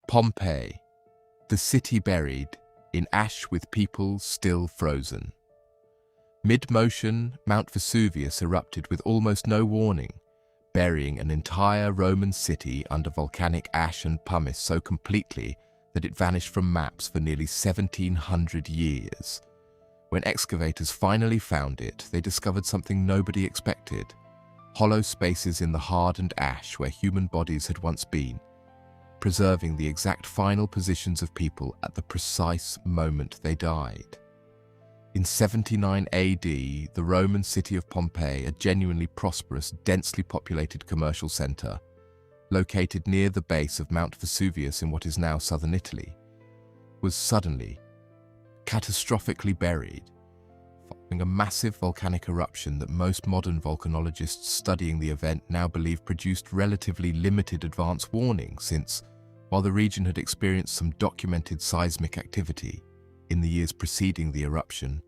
Pompeii, the city buried in ash with people still frozen. Mid-motion, Mount Vesuvius erupted with almost no warning, burying an entire Roman city under volcanic ash and pumice so completely that it vanished from maps for nearly 1,700 years. When excavators finally found it, they discovered something nobody expected: hollow spaces in the hardened ash where human bodies had once been, preserving the exact final positions of people at the precise moment they died. In 79 AD, the Roman city of Pompeii, a genuinely prosperous, densely populated commercial center, located near the base of Mount Vesuvius in what is now southern Italy, was suddenly, catastrophically buried, following a massive volcanic eruption that most modern volcanologists studying the event now believe produced relatively limited advance warning, since, while the region had experienced some documented seismic activity in the years preceding the eruption,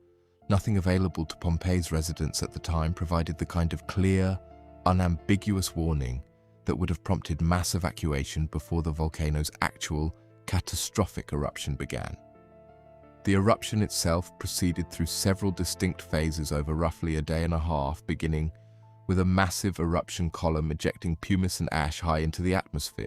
nothing available to Pompeii's residents at the time provided the kind of clear, unambiguous warning that would have prompted mass evacuation before the volcano's actual, catastrophic eruption began. The eruption itself proceeded through several distinct phases over roughly a day and a half, beginning with a massive eruption column ejecting pumice and ash high into the atmosphere,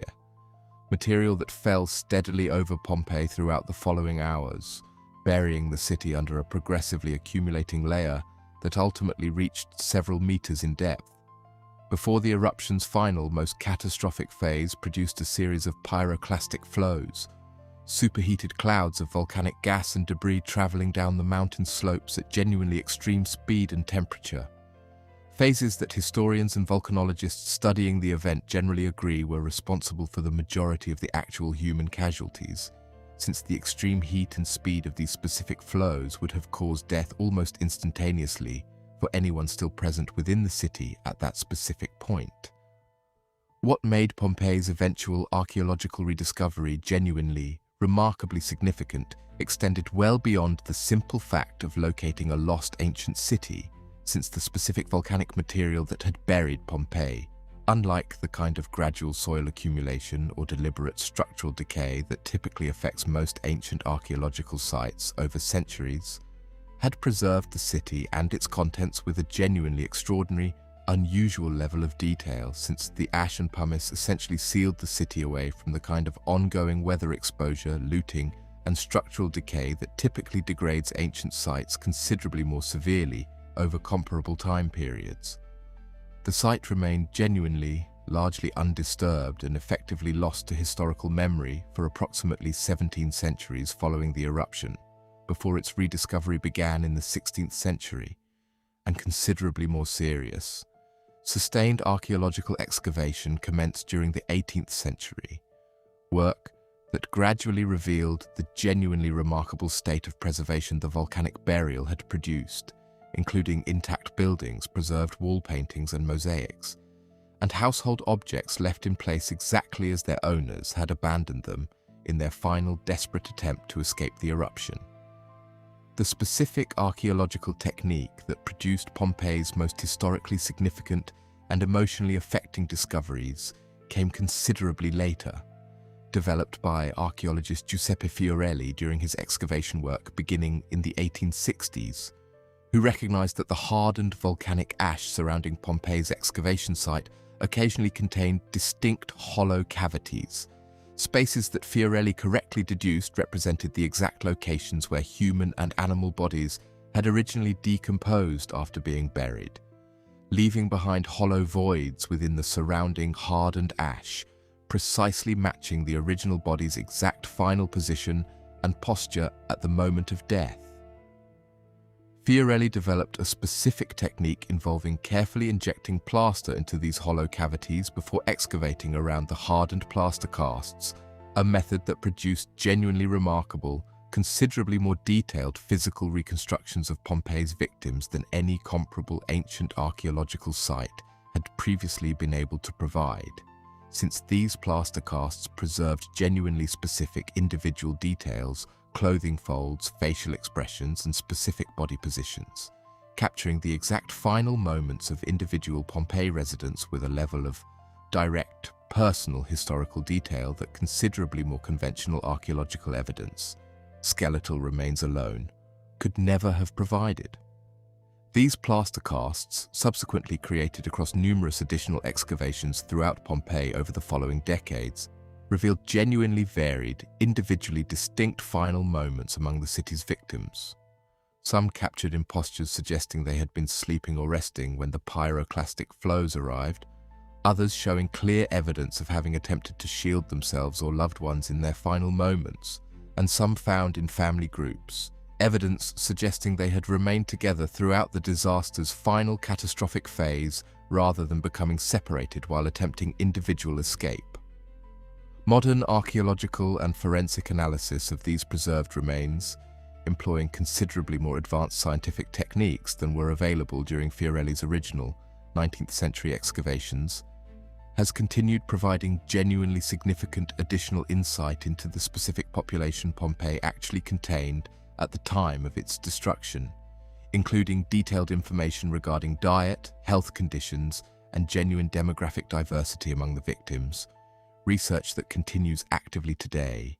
material that fell steadily over Pompeii throughout the following hours, burying the city under a progressively accumulating layer that ultimately reached several meters in depth. Before the eruption's final, most catastrophic phase produced a series of pyroclastic flows, superheated clouds of volcanic gas and debris traveling down the mountain slopes at genuinely extreme speed and temperature. Phases that historians and volcanologists studying the event generally agree were responsible for the majority of the actual human casualties, since the extreme heat and speed of these specific flows would have caused death almost instantaneously for anyone still present within the city at that specific point. What made Pompeii's eventual archaeological rediscovery genuinely, remarkably significant extended well beyond the simple fact of locating a lost ancient city, since the specific volcanic material that had buried Pompeii, unlike the kind of gradual soil accumulation or deliberate structural decay that typically affects most ancient archaeological sites over centuries, had preserved the city and its contents with a genuinely extraordinary, unusual level of detail, since the ash and pumice essentially sealed the city away from the kind of ongoing weather exposure, looting, and structural decay that typically degrades ancient sites considerably more severely over comparable time periods. The site remained genuinely, largely undisturbed and effectively lost to historical memory for approximately 17 centuries following the eruption, before its rediscovery began in the 16th century, and considerably more serious. Sustained archaeological excavation commenced during the 18th century, work that gradually revealed the genuinely remarkable state of preservation the volcanic burial had produced, including intact buildings, preserved wall paintings and mosaics, and household objects left in place exactly as their owners had abandoned them in their final desperate attempt to escape the eruption. The specific archaeological technique that produced Pompeii's most historically significant and emotionally affecting discoveries came considerably later, developed by archaeologist Giuseppe Fiorelli during his excavation work beginning in the 1860s, who recognized that the hardened volcanic ash surrounding Pompeii's excavation site occasionally contained distinct hollow cavities, spaces that Fiorelli correctly deduced represented the exact locations where human and animal bodies had originally decomposed after being buried, leaving behind hollow voids within the surrounding hardened ash, precisely matching the original body's exact final position and posture at the moment of death. Fiorelli developed a specific technique involving carefully injecting plaster into these hollow cavities before excavating around the hardened plaster casts, a method that produced genuinely remarkable, considerably more detailed physical reconstructions of Pompeii's victims than any comparable ancient archaeological site had previously been able to provide, since these plaster casts preserved genuinely specific individual details, clothing folds, facial expressions, and specific body positions, capturing the exact final moments of individual Pompeii residents with a level of direct, personal historical detail that considerably more conventional archaeological evidence, skeletal remains alone, could never have provided. These plaster casts, subsequently created across numerous additional excavations throughout Pompeii over the following decades, revealed genuinely varied, individually distinct final moments among the city's victims. Some captured in postures suggesting they had been sleeping or resting when the pyroclastic flows arrived, others showing clear evidence of having attempted to shield themselves or loved ones in their final moments, and some found in family groups, evidence suggesting they had remained together throughout the disaster's final catastrophic phase rather than becoming separated while attempting individual escape. Modern archaeological and forensic analysis of these preserved remains, employing considerably more advanced scientific techniques than were available during Fiorelli's original 19th century excavations, has continued providing genuinely significant additional insight into the specific population Pompeii actually contained at the time of its destruction, including detailed information regarding diet, health conditions, and genuine demographic diversity among the victims, research that continues actively today,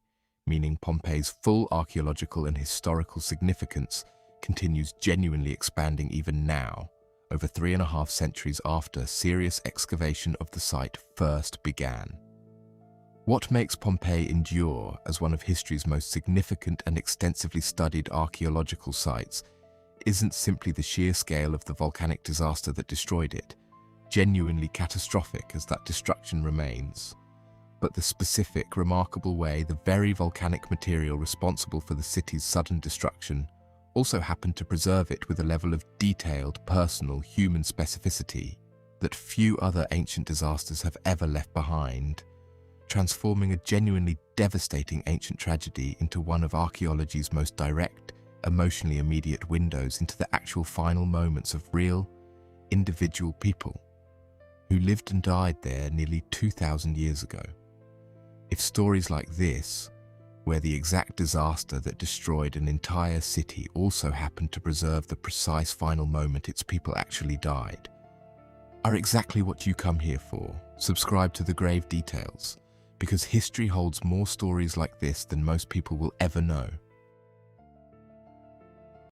meaning Pompeii's full archaeological and historical significance continues genuinely expanding even now, over 3.5 centuries after serious excavation of the site first began. What makes Pompeii endure as one of history's most significant and extensively studied archaeological sites isn't simply the sheer scale of the volcanic disaster that destroyed it, genuinely catastrophic as that destruction remains, but the specific, remarkable way the very volcanic material responsible for the city's sudden destruction also happened to preserve it with a level of detailed, personal, human specificity that few other ancient disasters have ever left behind, transforming a genuinely devastating ancient tragedy into one of archaeology's most direct, emotionally immediate windows into the actual final moments of real, individual people who lived and died there nearly 2,000 years ago. If stories like this, where the exact disaster that destroyed an entire city also happened to preserve the precise final moment its people actually died, are exactly what you come here for, subscribe to The Grave Details, because history holds more stories like this than most people will ever know.